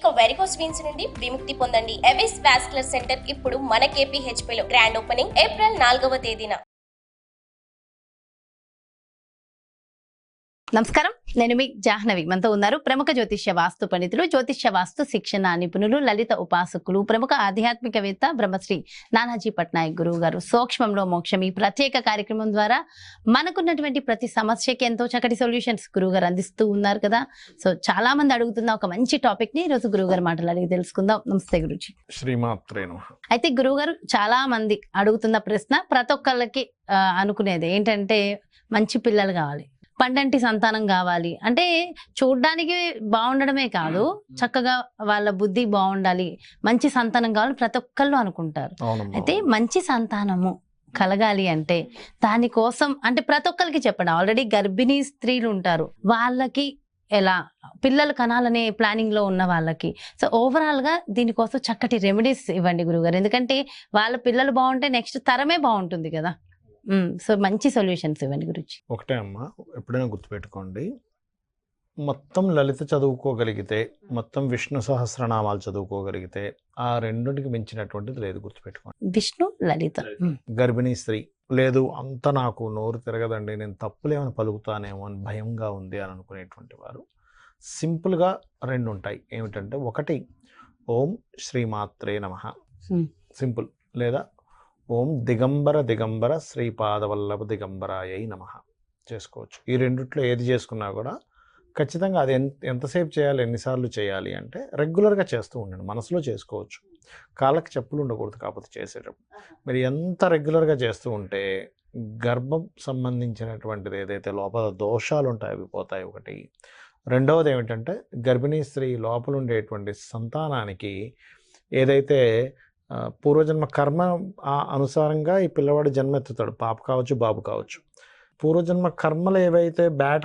ఇక varicose veins నుండి విముక్తి పొందండి. ఎవిస్ వాస్కులర్ సెంటర్ ఇప్పుడు మన KPHP లో గ్రాండ్ ఓపెనింగ్ ఏప్రిల్ 4వ తేదీన. నమస్కారం, నేను మీ జాహ్నవి. మనతో ఉన్నారు ప్రముఖ జ్యోతిష్య వాస్తు పండితులు, జ్యోతిష్య వాస్తు శిక్షణ నిపుణులు, లలిత ఉపాసకులు, ప్రముఖ ఆధ్యాత్మికవేత్త బ్రహ్మశ్రీ నానాజీ పట్నాయక్ గురువు గారు. సూక్ష్మంలో మోక్షం ఈ ప్రత్యేక కార్యక్రమం ద్వారా మనకున్నటువంటి ప్రతి సమస్యకి ఎంతో చక్కటి సొల్యూషన్స్ గురువు గారు అందిస్తూ ఉన్నారు కదా. సో చాలా మంది అడుగుతున్న ఒక మంచి టాపిక్ ని ఈ రోజు గురువు గారు మాటలు అడిగి తెలుసుకుందాం. నమస్తే గురుజీ. శ్రీమాత్రే నమః. అయితే గురువు గారు, చాలా మంది అడుగుతున్న ప్రశ్న ప్రతి ఒక్కళ్ళకి అనుకునేది ఏంటంటే, మంచి పిల్లలు కావాలి, పండంటి సంతానం కావాలి అంటే, చూడ్డానికి బాగుండడమే కాదు, చక్కగా వాళ్ళ బుద్ధి బాగుండాలి, మంచి సంతానం కావాలని ప్రతి ఒక్కళ్ళు అనుకుంటారు. అయితే మంచి సంతానము కలగాలి అంటే దానికోసం అంటే ప్రతి ఒక్కరికి చెప్పండి. ఆల్రెడీ గర్భిణీ స్త్రీలు ఉంటారు, వాళ్ళకి ఎలా పిల్లలు కనాలనే ప్లానింగ్ లో ఉన్న వాళ్ళకి, సో ఓవరాల్ గా దీనికోసం చక్కటి రెమెడీస్ ఇవ్వండి గురుగారు. ఎందుకంటే వాళ్ళ పిల్లలు బాగుంటే నెక్స్ట్ తరమే బాగుంటుంది కదా. సో మంచి సొల్యూషన్స్ ఇవ్వండి గురించి. ఒకటే అమ్మా, ఎప్పుడైనా గుర్తుపెట్టుకోండి, మొత్తం లలిత చదువుకోగలిగితే, మొత్తం విష్ణు సహస్రనామాలు చదువుకోగలిగితే ఆ రెండుకి మించినటువంటిది లేదు. గుర్తుపెట్టుకోండి, విష్ణు లలిత. గర్భిణీ స్త్రీ లేదు, అంత నాకు నోరు తిరగదండి, నేను తప్పులేమని పలుకుతానేమో అని భయంగా ఉంది అని అనుకునేటువంటి వారు సింపుల్గా రెండు ఉంటాయి. ఏమిటంటే, ఒకటి ఓం శ్రీమాత్రే నమః సింపుల్, లేదా ఓం దిగంబర దిగంబర శ్రీపాదవల్లభ దిగంబరాయై నమః చేసుకోవచ్చు. ఈ రెండిట్లో ఏది చేసుకున్నా కూడా ఖచ్చితంగా అది ఎంతసేపు చేయాలి, ఎన్నిసార్లు చేయాలి అంటే రెగ్యులర్గా చేస్తూ ఉండండి. మనసులో చేసుకోవచ్చు, కాళ్ళకి చెప్పులు ఉండకూడదు. కాకపోతే చేసేటప్పుడు మీరు ఎంత రెగ్యులర్గా చేస్తూ ఉంటే గర్భం సంబంధించినటువంటిది ఏదైతే లోపల దోషాలు ఉంటాయో అవి పోతాయి. ఒకటి. రెండవది ఏమిటంటే, గర్భిణీ స్త్రీ లోపల ఉండేటువంటి సంతానానికి ఏదైతే పూర్వజన్మ కర్మ అనుసారంగా ఈ పిల్లవాడు జన్మెత్తుతాడు, పాప కావచ్చు బాబు కావచ్చు. పూర్వజన్మ కర్మలు ఏవైతే బ్యాడ్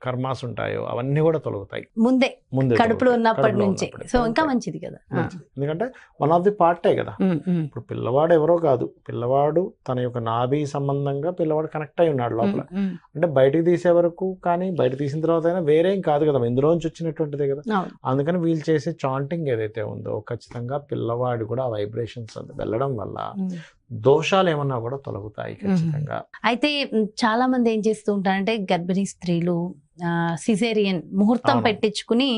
కర్మాస్ ఉంటాయో అవన్నీ కూడా తొలగుతాయి ముందే కడుపులో ఉన్నప్పటి నుంచి. సో ఇంకా మంచిది కదా, ఎందుకంటే వన్ ఆఫ్ ది పార్టే కదా. ఇప్పుడు పిల్లవాడు ఎవరో కాదు, పిల్లవాడు తన యొక్క నాభి సంబంధంగా పిల్లవాడు కనెక్ట్ అయి ఉన్నాడు లోపల. అంటే బయటికి తీసే వరకు కానీ బయట తీసిన తర్వాత అయినా వేరేం కాదు కదా, ఇందులోంచి వచ్చినటువంటిదే కదా. అందుకని వీళ్ళు చేసే చాంటింగ్ ఏదైతే ఉందో ఖచ్చితంగా పిల్లవాడు కూడా ఆ వైబ్రేషన్స్ వెళ్ళడం వల్ల దోషాలు ఏమన్నా కూడా తొలగుతాయి ఖచ్చితంగా. అయితే చాలా మంది ఏం చేస్తూ ఉంటారంటే, గర్భిణీ స్త్రీలు సిజేరియన్ ముహూర్తం పెట్టించుకుని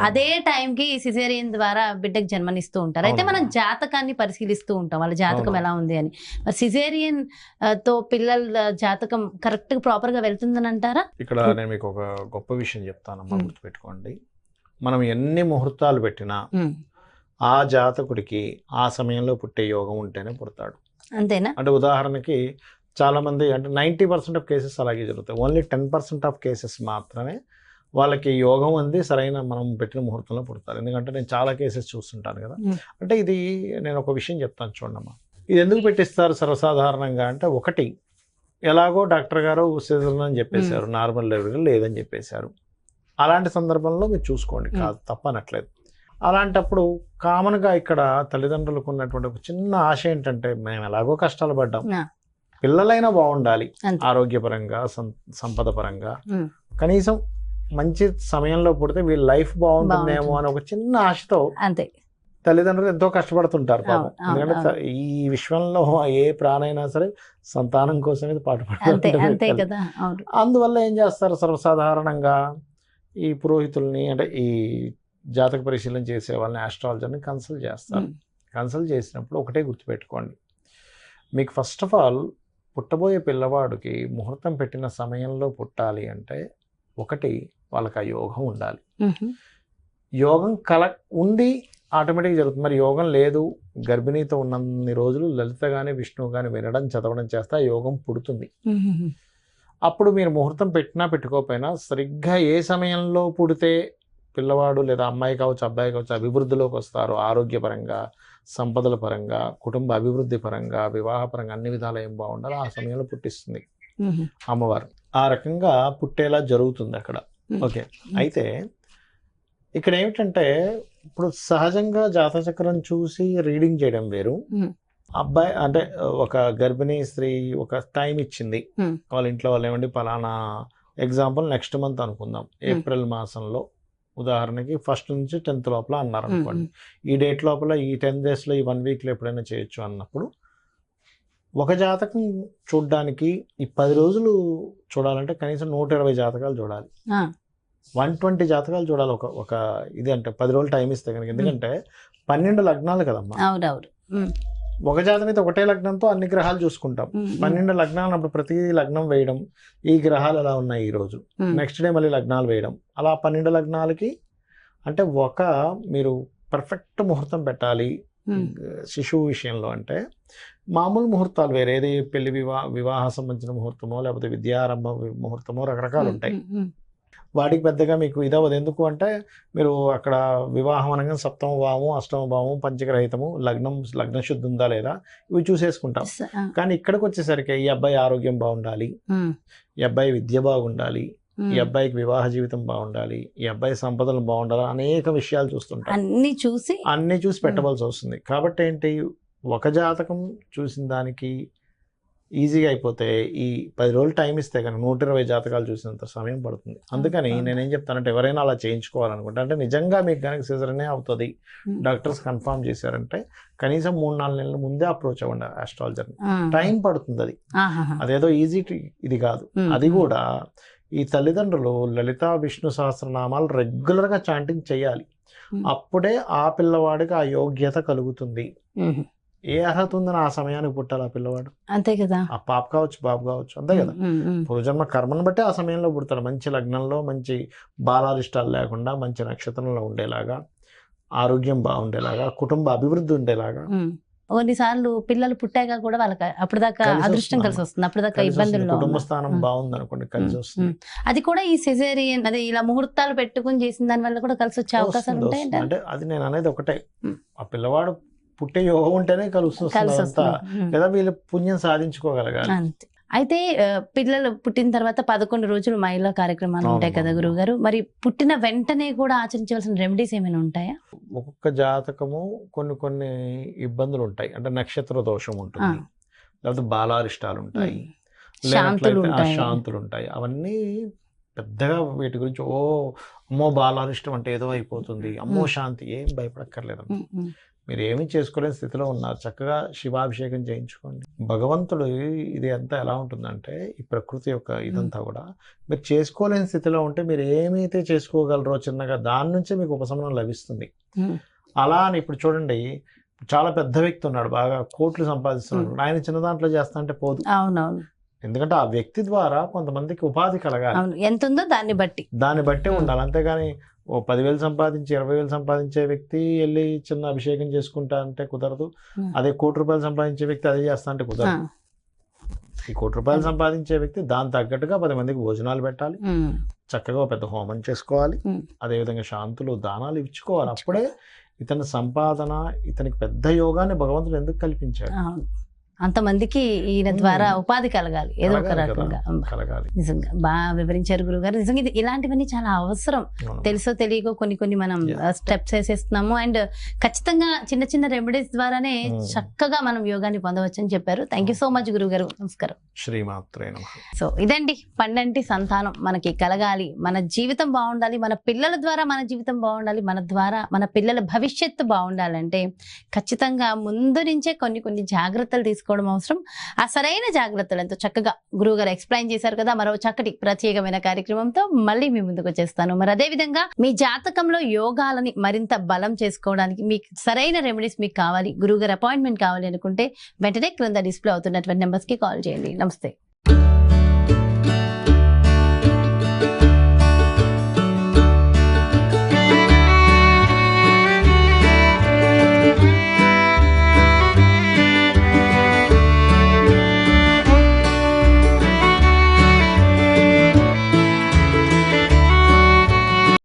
అదే టైంకి సిజేరియన్ ద్వారా బిడ్డకు జన్మనిస్తూ ఉంటారు. అయితే మనం జాతకాన్ని పరిశీలిస్తూ ఉంటాం, వాళ్ళ జాతకం ఎలా ఉంది అని. సిజేరియన్ తో పిల్లల జాతకం కరెక్ట్ గా ప్రాపర్ గా వెళ్తుందని అంటారా? ఇక్కడ నేను మీకు ఒక గొప్ప విషయం చెప్తానమ్మా, గుర్తుపెట్టుకోండి. మనం ఎన్ని ముహూర్తాలు పెట్టినా ఆ జాతకుడికి ఆ సమయంలో పుట్టే యోగం ఉంటేనే పుడతాడు. అంతేనా? అంటే ఉదాహరణకి చాలా మంది అంటే 90% ఆఫ్ కేసెస్ అలాగే జరుగుతాయి. ఓన్లీ 10% ఆఫ్ కేసెస్ మాత్రమే వాళ్ళకి యోగం ఉంది, సరైన మనం పెట్టిన ముహూర్తంలో పుడతారు. ఎందుకంటే నేను చాలా కేసెస్ చూస్తుంటాను కదా. అంటే ఇది నేను ఒక విషయం చెప్తాను చూడమ్మా, ఇది ఎందుకు పెట్టిస్తారు సర్వసాధారణంగా అంటే, ఒకటి ఎలాగో డాక్టర్ గారు సిజేరియన్ అని చెప్పేశారు, నార్మల్ డెలివరీ లేదని చెప్పేశారు. అలాంటి సందర్భంలో మీరు చూసుకోండి, కాదు తప్పనట్లేదు. అలాంటప్పుడు కామన్గా ఇక్కడ తల్లిదండ్రులకు ఉన్నటువంటి ఒక చిన్న ఆశ ఏంటంటే, మేము ఎలాగో కష్టాలు పడ్డాం, పిల్లలైనా బాగుండాలి, ఆరోగ్యపరంగా సంపద పరంగా, కనీసం మంచి సమయంలో పుడితే వీళ్ళ లైఫ్ బాగుంటుందేమో అని ఒక చిన్న ఆశతో అంతే తల్లిదండ్రులు ఎంతో కష్టపడుతుంటారు పాపం. ఎందుకంటే ఈ విశ్వంలో ఏ ప్రాణైనా సరే సంతానం కోసమే పాటుపడుతుంది. అందువల్ల ఏం చేస్తారు, సర్వసాధారణంగా ఈ పురోహితుల్ని అంటే ఈ జాతక పరిశీలన చేసే వాళ్ళని, ఆస్ట్రాలజర్ని కన్సల్ట్ చేస్తారు. కన్సల్ట్ చేసినప్పుడు ఒకటే గుర్తుపెట్టుకోండి, మీకు ఫస్ట్ ఆఫ్ ఆల్ పుట్టబోయే పిల్లవాడికి ముహూర్తం పెట్టిన సమయంలో పుట్టాలి అంటే ఒకటి వాళ్ళకి ఆ యోగం ఉండాలి. యోగం ఉంది ఆటోమేటిక్గా జరుగుతుంది. మరి యోగం లేదు, గర్భిణీతో ఉన్నన్ని రోజులు లలిత కానీ విష్ణువు కానీ వినడం చదవడం చేస్తే ఆ యోగం పుడుతుంది. అప్పుడు మీరు ముహూర్తం పెట్టినా పెట్టుకోకపోయినా సరిగ్గా ఏ సమయంలో పుడితే పిల్లవాడు లేదా అమ్మాయి కావచ్చు అబ్బాయి కావచ్చు అభివృద్ధిలోకి వస్తారు, ఆరోగ్యపరంగా, సంపదల పరంగా, కుటుంబ అభివృద్ధి పరంగా, వివాహ పరంగా అన్ని విధాలు ఏం బాగుండాలో ఆ సమయంలో పుట్టిస్తుంది అమ్మవారు. ఆ రకంగా పుట్టేలా జరుగుతుంది అక్కడ. ఓకే. అయితే ఇక్కడ ఏమిటంటే, ఇప్పుడు సహజంగా జాతచక్రం చూసి రీడింగ్ చేయడం వేరు. అబ్బాయి అంటే ఒక గర్భిణీ స్త్రీ ఒక టైం ఇచ్చింది, వాళ్ళ ఇంట్లో వాళ్ళు ఏమండి పలానా ఎగ్జాంపుల్ నెక్స్ట్ మంత్ అనుకుందాం, ఏప్రిల్ మాసంలో ఉదాహరణకి ఫస్ట్ నుంచి 10th లోపల అన్నారు అనుకోండి, ఈ డేట్ లోపల ఈ 10 డేస్లో ఈ 1 వీక్లో ఎప్పుడైనా చేయొచ్చు అన్నప్పుడు ఒక జాతకం చూడడానికి ఈ 10 రోజులు చూడాలంటే కనీసం 120 జాతకాలు చూడాలి, 120 జాతకాలు చూడాలి. ఒక ఇది అంటే 10 రోజులు టైం ఇస్తే కనుక. ఎందుకంటే 12 లగ్నాలు కదమ్మా. ఒక జాతకం అయితే ఒకటే లగ్నంతో అన్ని గ్రహాలు చూసుకుంటాం. 12 లగ్నాలు అప్పుడు ప్రతి లగ్నం వేయడం, ఈ గ్రహాలు ఎలా ఉన్నాయి ఈ రోజు, నెక్స్ట్ డే మళ్ళీ లగ్నాలు వేయడం, అలా 12 లగ్నాలకి అంటే మీరు పర్ఫెక్ట్ ముహూర్తం పెట్టాలి. శిశువు విషయంలో అంటే మామూలు ముహూర్తాలు వేరే, ఏది పెళ్లి వివాహ సంబంధించిన ముహూర్తమో లేకపోతే విద్యారంభ ముహూర్తమో రకరకాలు ఉంటాయి. వాటికి పెద్దగా మీకు ఇదవదు. ఎందుకు అంటే మీరు అక్కడ వివాహం అనగా సప్తమ భావం, అష్టమ భావం, పంచగ్రహితము, లగ్న శుద్ధి ఉందా లేదా ఇవి చూసేసుకుంటాం. కానీ ఇక్కడికి వచ్చేసరికి ఈ అబ్బాయి ఆరోగ్యం బాగుండాలి, ఈ అబ్బాయి విద్య బాగుండాలి, ఈ అబ్బాయికి వివాహ జీవితం బాగుండాలి, ఈ అబ్బాయి సంపదలు బాగుండాలి, అనేక విషయాలు చూస్తుంటాం. అన్ని చూసి పెట్టవలసి వస్తుంది. కాబట్టి ఏంటి, ఒక జాతకం చూసిన దానికి ఈజీగా అయిపోతే ఈ 10 రోజులు టైం ఇస్తే కనుక 120 జాతకాలు చూసినంత సమయం పడుతుంది. అందుకని నేనేం చెప్తానంటే ఎవరైనా అలా చేయించుకోవాలనుకుంటే, అంటే నిజంగా మీకు కనుక సిజరనే అవుతుంది డాక్టర్స్ కన్ఫర్మ్ చేశారంటే కనీసం 3-4 నెలల ముందే అప్రోచ్ అవ్వండి ఆస్ట్రాలజర్ని. టైం పడుతుంది అది, అదేదో ఈజీ ఇది కాదు. అది కూడా ఈ తల్లిదండ్రులు లలితా విష్ణు సహస్రనామాలు రెగ్యులర్గా చాంటింగ్ చేయాలి. అప్పుడే ఆ పిల్లవాడికి ఆ యోగ్యత కలుగుతుంది. ఏ అర్హత ఉందని ఆ సమయానికి పుట్టాలి ఆ పిల్లవాడు, అంతే కదా. ఆ పాప కావచ్చు బాబు కావచ్చు, అంతే కదా. పూర్వజన్మ కర్మను బట్టి ఆ సమయంలో పుడతాడు. మంచి లగ్నంలో, మంచి బాలారిష్టాలు లేకుండా, మంచి నక్షత్రంలో ఉండేలాగా, ఆరోగ్యం బాగుండేలాగా, కుటుంబ అభివృద్ధి ఉండేలాగా. కొన్నిసార్లు పిల్లలు పుట్టాక కూడా వాళ్ళకి అప్పుడు దాకా అదృష్టం కలిసి వస్తుంది, అప్పుడు దాకా ఇబ్బందుల్లో కుటుంబ స్థానం బాగుంది అనుకోండి కలిసి వస్తుంది. అది కూడా ఈ సిజేరియన్ అదే ఇలా ముహూర్తాలు పెట్టుకుని చేసిన దాని వల్ల కూడా కలిసి వచ్చే అవకాశాలు ఉంటాయి. అంటే అది నేను అనేది ఒకటే, ఆ పిల్లవాడు పుట్టే యోగం ఉంటేనే కలుస్తుంది, లేదా వీళ్ళు పుణ్యం సాధించుకోగలగాలి. అయితే పిల్లలు పుట్టిన తర్వాత 11 రోజులు మహిళా కార్యక్రమాలు ఉంటాయి కదా గురువుగారు, మరి పుట్టిన వెంటనే కూడా ఆచరించవలసిన రెమెడీస్ ఏమైనా ఉంటాయా? ఒక్కొక్క జాతకము కొన్ని ఇబ్బందులు ఉంటాయి. అంటే నక్షత్ర దోషం ఉంటుంది, లేకపోతే బాలారిష్టాలు ఉంటాయి, శాంతులు ఉంటాయి. అవన్నీ పెద్దగా వీటి గురించి అమ్మో బాలారిష్టం అంటే ఏదో అయిపోతుంది, అమ్మో శాంతి, ఏం భయపడక్కర్లేదు. మీరు ఏమీ చేసుకోలేని స్థితిలో ఉన్నారు, చక్కగా శివాభిషేకం చేయించుకోండి. భగవంతుడు ఇది అంతా ఎలా ఉంటుందంటే, ఈ ప్రకృతి యొక్క ఇదంతా కూడా మీరు చేసుకోలేని స్థితిలో ఉంటే మీరు ఏమైతే చేసుకోగలరో చిన్నగా దాని నుంచే మీకు ఉపశమనం లభిస్తుంది. అలా అని ఇప్పుడు చూడండి, చాలా పెద్ద వ్యక్తి ఉన్నాడు, బాగా కోట్లు సంపాదిస్తున్నాడు, ఆయన చిన్న దాంట్లో చేస్తా అంటే పోదు. అవునవును. ఎందుకంటే ఆ వ్యక్తి ద్వారా కొంతమందికి ఉపాధి కలగాలి, ఎంత ఉందో దాన్ని బట్టి ఉండాలి. అంతేగాని 10,000 సంపాదించి 20,000 సంపాదించే వ్యక్తి వెళ్ళి చిన్న అభిషేకం చేసుకుంటా అంటే కుదరదు. అదే ₹1,00,00,000 సంపాదించే వ్యక్తి అదే చేస్తా అంటే కుదరదు. ఈ ₹1,00,00,000 సంపాదించే వ్యక్తి దాని తగ్గట్టుగా 10 మందికి భోజనాలు పెట్టాలి, చక్కగా పెద్ద హోమం చేసుకోవాలి, అదేవిధంగా శాంతులు దానాలు ఇచ్చుకోవాలి. అప్పుడే ఇతని సంపాదన, ఇతనికి పెద్ద యోగాన్ని భగవంతుడు ఎందుకు కల్పించాడు. అంతమందికి ఈయన ద్వారా ఉపాధి కలగాలి ఏదో ఒక రకంగా. నిజంగా బాగా వివరించారు గురుగారు. నిజంగా ఇది ఇలాంటివన్నీ చాలా అవసరం. తెలుసో తెలియకో కొన్ని మనం స్టెప్స్ వేసేస్తున్నాము. అండ్ ఖచ్చితంగా చిన్న చిన్న రెమెడీస్ ద్వారానే చక్కగా మనం యోగాన్ని పొందవచ్చు అని చెప్పారు. థ్యాంక్ యూ సో మచ్ గురుగారు. నమస్కారం. శ్రీమాత్రే నమః. సో ఇదండి, పండంటి సంతానం మనకి కలగాలి, మన జీవితం బాగుండాలి, మన పిల్లల ద్వారా మన జీవితం బాగుండాలి, మన ద్వారా మన పిల్లల భవిష్యత్తు బాగుండాలంటే ఖచ్చితంగా ముందు నుంచే కొన్ని జాగ్రత్తలు తీసుకోవడం అవసరం. ఆ సరైన జాగ్రత్తలు ఎంతో చక్కగా గురువుగారు ఎక్స్ప్లెయిన్ చేశారు కదా. మరో చక్కటి ప్రత్యేకమైన కార్యక్రమంతో మళ్ళీ మీ ముందుకు వచ్చేస్తాను. మరి అదే విధంగా మీ జాతకంలో యోగాలని మరింత బలం చేసుకోవడానికి మీకు సరైన రెమెడీస్ మీకు కావాలి, గురువుగారు అపాయింట్మెంట్ కావాలి అనుకుంటే వెంటనే క్రింద డిస్ప్లే అవుతున్నటువంటి నెంబర్స్ కి కాల్ చేయండి. నమస్తే.